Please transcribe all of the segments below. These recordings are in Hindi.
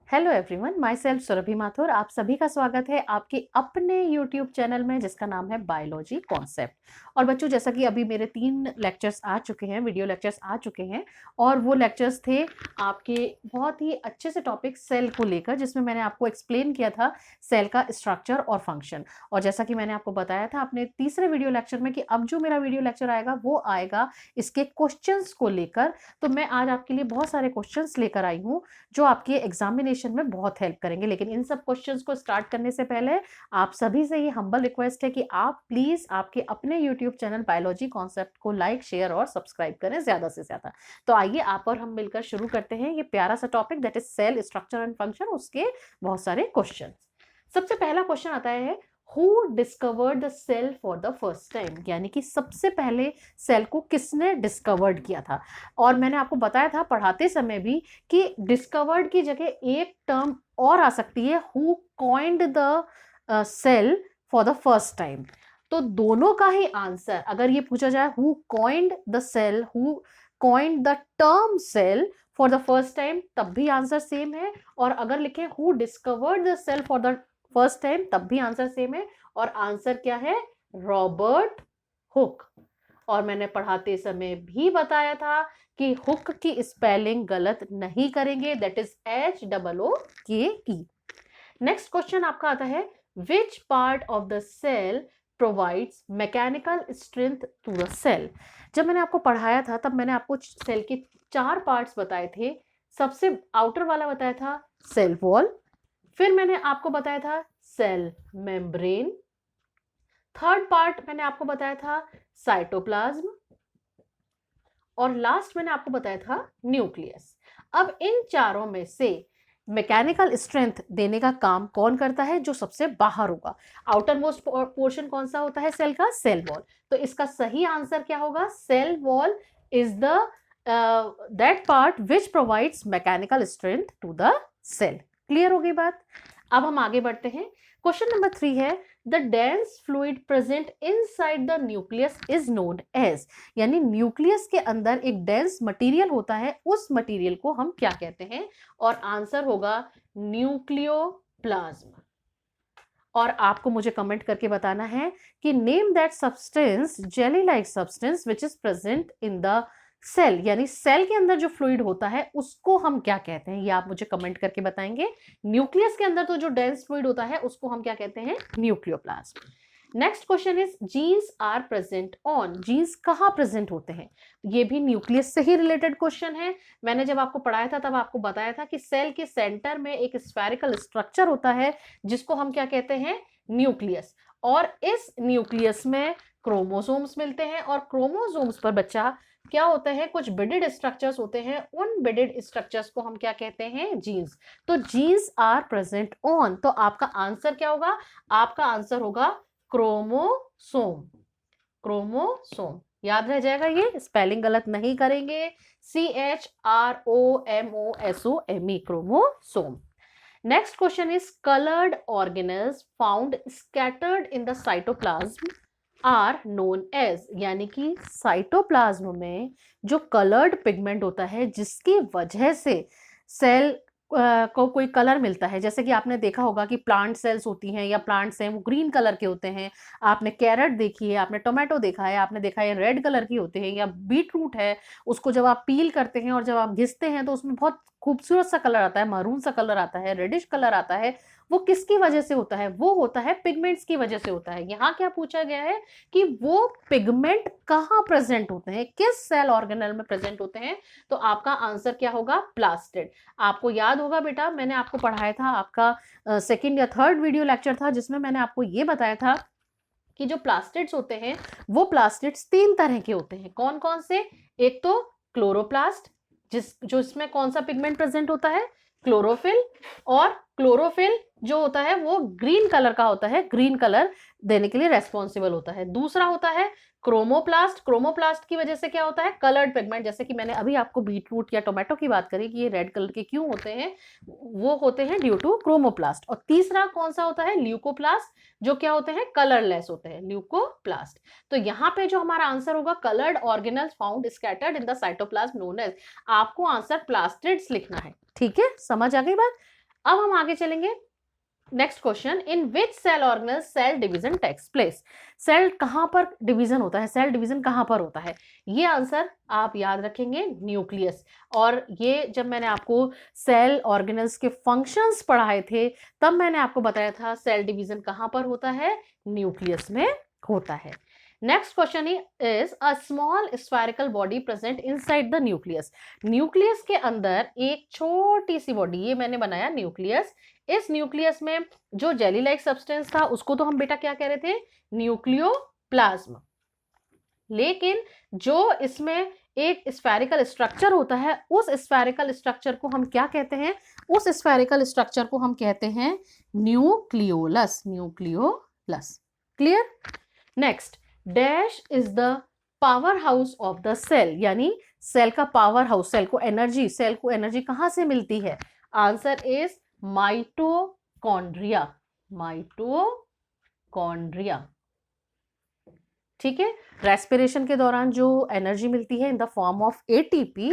Hello everyone, myself Surbhi Mathur. आप सभी का स्वागत है आपके अपने यूट्यूब चैनल में जिसका नाम है बायोलॉजी कॉन्सेप्ट। और बच्चों, जैसा कि अभी मेरे 3 लेक्चर्स आ चुके हैं, वीडियो लेक्चर्स आ चुके हैं, और वो लेक्चर्स थे आपके बहुत ही अच्छे से टॉपिक सेल को लेकर, जिसमें मैंने आपको एक्सप्लेन किया था सेल का स्ट्रक्चर और फंक्शन। और जैसा कि मैंने आपको बताया था अपने तीसरे वीडियो लेक्चर में कि अब जो मेरा वीडियो लेक्चर आएगा वो आएगा इसके क्वेश्चंस को लेकर। तो मैं आज आपके लिए बहुत सारे क्वेश्चंस लेकर आई हूँ जो आपके एग्जामिनेशन में बहुत हेल्प करेंगे। लेकिन इन सब क्वेश्चंस को स्टार्ट करने से पहले आप सभी से ये हम्बल रिक्वेस्ट है कि आप प्लीज आपके अपने यूट्यूब चैनल बायोलॉजी कॉन्सेप्ट को लाइक, शेयर और सब्सक्राइब करें ज्यादा से ज्यादा। तो आइए आप और हम मिलकर शुरू करते हैं ये प्यारा सा topic, that is cell structure and function, उसके बहुत सारे क्वेश्चन। सबसे पहला क्वेश्चन आता है, Who discovered the cell for the first time? यानी कि सबसे पहले सेल को किसने डिस्कवर्ड किया था। और मैंने आपको बताया था पढ़ाते समय भी कि डिस्कवर्ड की जगह एक टर्म और आ सकती है, Who coined the cell for the first time। तो दोनों का ही आंसर अगर ये पूछा जाए Who coined the cell, Who coined the term cell for the first time, तब भी आंसर सेम है। और अगर लिखें Who discovered the cell for the first time, तब भी आंसर सेम है। और आंसर क्या है? Robert Hooke. और मैंने पढ़ाते समय भी बताया था कि हुक की स्पेलिंग गलत नहीं करेंगे, that is HOOKE। Next question आपका आता है, which part of the cell provides mechanical strength to the cell. जब मैंने आपको पढ़ाया था तब मैंने आपको सेल के 4 पार्ट्स बताए थे। सबसे आउटर वाला बताया था सेल वॉल, फिर मैंने आपको बताया था सेल मेम्ब्रेन, थर्ड पार्ट मैंने आपको बताया था साइटोप्लाज्म, और लास्ट मैंने आपको बताया था न्यूक्लियस। अब इन चारों में से मैकेनिकल स्ट्रेंथ देने का काम कौन करता है? जो सबसे बाहर होगा। आउटर मोस्ट पोर्शन कौन सा होता है सेल का? Cell wall. तो इसका सही आंसर क्या होगा? Cell wall is the that part which provides mechanical strength to the cell. Clear हो गई बात? अब हम आगे बढ़ते हैं। क्वेश्चन नंबर 3 है, the dense fluid present inside the nucleus is known as. यानी न्यूक्लियस के अंदर एक डेंस मटेरियल होता है, उस मटेरियल को हम क्या कहते हैं? और आंसर होगा न्यूक्लियोप्लाज्म। और आपको मुझे कमेंट करके बताना है कि name that substance, jelly like substance which is present in the cell. यानी सेल के अंदर जो फ्लूइड होता है उसको हम क्या कहते हैं, ये आप मुझे कमेंट करके बताएंगे। न्यूक्लियस के अंदर तो जो डेंस फ्लूइड होता है उसको हम क्या कहते हैं? Nucleoplasm. Next question is, genes are present on. Genes कहाँ प्रेजेंट होते हैं? ये भी न्यूक्लियस से ही रिलेटेड क्वेश्चन है। मैंने जब आपको पढ़ाया था तब आपको बताया था कि सेल के सेंटर में एक स्फेरिकल स्ट्रक्चर होता है जिसको हम क्या कहते हैं? न्यूक्लियस। और इस न्यूक्लियस में क्रोमोसोम्स मिलते हैं, और क्रोमोसोम्स पर बच्चा क्या होते हैं? कुछ बिडेड स्ट्रक्चर्स होते हैं, उन बिडेड स्ट्रक्चर्स को हम क्या कहते हैं? जीन्स। तो जीन्स आर प्रेजेंट ऑन, तो आपका आंसर क्या होगा? आपका आंसर होगा क्रोमोसोम। क्रोमोसोम याद रह जाएगा, ये स्पेलिंग गलत नहीं करेंगे, CHROMOSOME, chromosome. Next question is, coloured organelles found scattered in the cytoplasm are known as. यानी कि साइटोप्लाज्म में जो कलर्ड पिगमेंट होता है जिसकी वजह से सेल को कोई कलर मिलता है, जैसे कि आपने देखा होगा कि प्लांट सेल्स होती हैं या प्लांट्स हैं वो ग्रीन कलर के होते हैं। आपने कैरेट देखी है, आपने टोमेटो देखा है, आपने देखा है रेड कलर की होते हैं, या बीट रूट है, उसको जब आप पील करते हैं और जब आप घिसते हैं तो उसमें बहुत खूबसूरत सा कलर आता है, मरून सा कलर आता है, रेडिश कलर आता है। वो किसकी वजह से होता है? वो होता है पिगमेंट्स की वजह से होता है। यहाँ क्या पूछा गया है कि वो पिगमेंट कहाँ प्रेजेंट होते हैं, किस सेल ऑर्गेनेल में प्रेजेंट होते हैं? तो आपका आंसर क्या होगा? प्लास्टिड। आपको याद होगा बेटा, मैंने आपको पढ़ाया था, आपका सेकंड या थर्ड वीडियो लेक्चर था जिसमें मैंने आपको ये बताया था कि जो प्लास्टिड्स होते हैं वो प्लास्टिड्स 3 तरह के होते हैं। कौन कौन से? एक तो क्लोरोप्लास्ट, जो इसमें कौन सा पिगमेंट प्रेजेंट होता है? क्लोरोफिल। और क्लोरोफिल जो होता है वो ग्रीन कलर का होता है, ग्रीन कलर देने के लिए रेस्पॉन्सिबल होता है। दूसरा होता है क्रोमोप्लास्ट। क्रोमोप्लास्ट की वजह से क्या होता है? कलर्ड पिगमेंट, जैसे कि मैंने अभी आपको बीटरूट या टोमेटो की बात करी कि ये रेड कलर के क्यों होते हैं, वो होते हैं ड्यू टू क्रोमोप्लास्ट। और तीसरा कौन सा होता है? ल्यूकोप्लास्ट, जो क्या होते हैं? कलरलेस होते हैं, ल्यूकोप्लास्ट। तो यहाँ पे जो हमारा आंसर होगा, coloured organelles found scattered in the cytoplasm known as, आपको आंसर प्लास्टिड्स लिखना है। ठीक है, समझ आ गई बात? अब हम आगे चलेंगे। Next question, in which cell organelle cell division takes place. Cell कहां पर डिवीजन होता है, सेल डिवीजन कहां पर होता है? ये आंसर आप याद रखेंगे, न्यूक्लियस। और ये जब मैंने आपको सेल ऑर्गेनल्स के फंक्शंस पढ़ाए थे तब मैंने आपको बताया था सेल डिवीजन कहां पर होता है, न्यूक्लियस में होता है। Next question is a small spherical body present inside the nucleus. Nucleus के अंदर एक छोटी सी बॉडी, ये मैंने बनाया न्यूक्लियस। इस न्यूक्लियस में जो जेली लाइक सब्सटेंस था उसको तो हम बेटा क्या कह रहे थे, न्यूक्लियोप्लाज्म। लेकिन जो इसमें एक स्फेरिकल स्ट्रक्चर होता है, उस स्फेरिकल स्ट्रक्चर को हम क्या कहते हैं, उस स्फेरिकल स्ट्रक्चर को हम कहते हैं nucleolus. Nucleolus, clear. Next, dash is the power house of the cell, यानी सेल का पावर हाउस, सेल को एनर्जी कहां से मिलती है? Answer is mitochondria. माइटोकॉन्ड्रिया, ठीक है। रेस्पिरेशन के दौरान जो एनर्जी मिलती है in the form of ATP,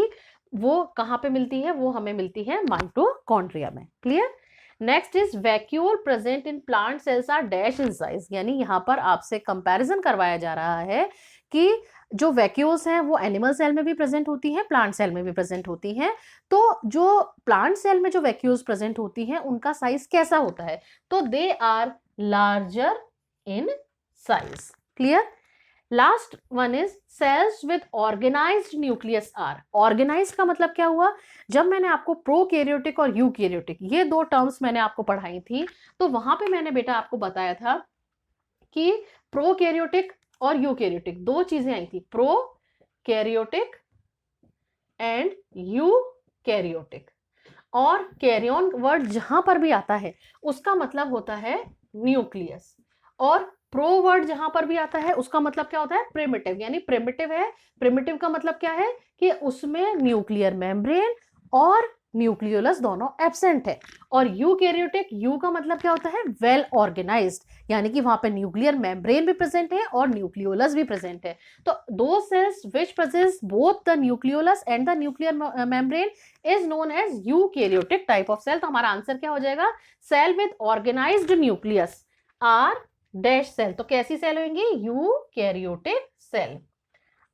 वो कहां पे मिलती है? वो हमें मिलती है माइटोकॉन्ड्रिया में, clear. Next is vacuole present in plant cells are dash in size, यानी यहां पर आपसे कंपैरिजन करवाया जा रहा है कि जो वैक्यूल्स हैं वो एनिमल सेल में भी प्रेजेंट होती हैं, प्लांट सेल में भी प्रेजेंट होती हैं। तो जो प्लांट सेल में जो वैक्यूल्स प्रेजेंट होती हैं उनका साइज कैसा होता है? तो they are larger in size, clear. Last one is cells with organised nucleus are. Organised का मतलब क्या हुआ? जब मैंने आपको प्रोकैरियोटिक और यूकैरियोटिक ये दो टर्म्स मैंने आपको पढ़ाई थी, तो वहां पे मैंने बेटा आपको बताया था कि प्रोकैरियोटिक और यूकैरियोटिक दो चीजें आई थी, प्रोकैरियोटिक एंड यूकैरियोटिक। और कैरियन वर्ड जहां पर भी आता है उसका मतलब होता है न्यूक्लियस, और प्रो वर्ड जहां पर भी आता है उसका मतलब क्या होता है? प्रिमिटिव। यानी प्रिमिटिव है, प्रिमिटिव का मतलब क्या है कि उसमें न्यूक्लियर मेम्ब्रेन और न्यूक्लियोलस दोनों एब्सेंट है। और यूकैरियोटिक, यू का मतलब क्या होता है? वेल ऑर्गेनाइज्ड, यानी कि वहां पे न्यूक्लियर मेम्ब्रेन भी प्रेजेंट है और न्यूक्लियोलस भी प्रेजेंट है। तो दो cells which presence both the nucleolus and the nuclear membrane is known as eukaryotic type of cell. तो हमारा आंसर क्या हो जाएगा? Cell with organised nucleus are dash cell. तो कैसी सेल होंगी? Eukaryotic cell.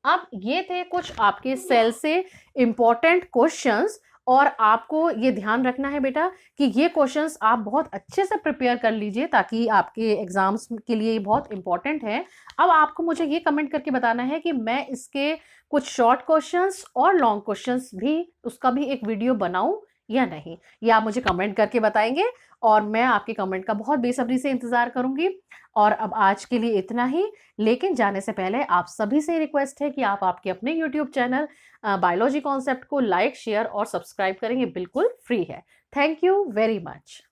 अब ये थे कुछ आपके सेल से इंपॉर्टेंट क्वेश्चंस, और आपको ये ध्यान रखना है बेटा कि ये क्वेश्चंस आप बहुत अच्छे से प्रिपेयर कर लीजिए ताकि आपके एग्जाम्स के लिए बहुत इंपॉर्टेंट है। अब आपको मुझे ये कमेंट करके बताना है कि मैं इसके कुछ शॉर्ट क्वेश्चंस और लॉन्ग क्वेश्चंस भी उसका भी एक वीडियो बनाऊं या नहीं, ये आप मुझे कमेंट करके बताएंगे और मैं आपके कमेंट का बहुत बेसब्री से इंतजार करूंगी। और अब आज के लिए इतना ही, लेकिन जाने से पहले आप सभी से रिक्वेस्ट है कि आप आपके अपने यूट्यूब चैनल बायोलॉजी कॉन्सेप्ट को लाइक, शेयर और सब्सक्राइब करेंगे, बिल्कुल फ्री है। Thank you very much.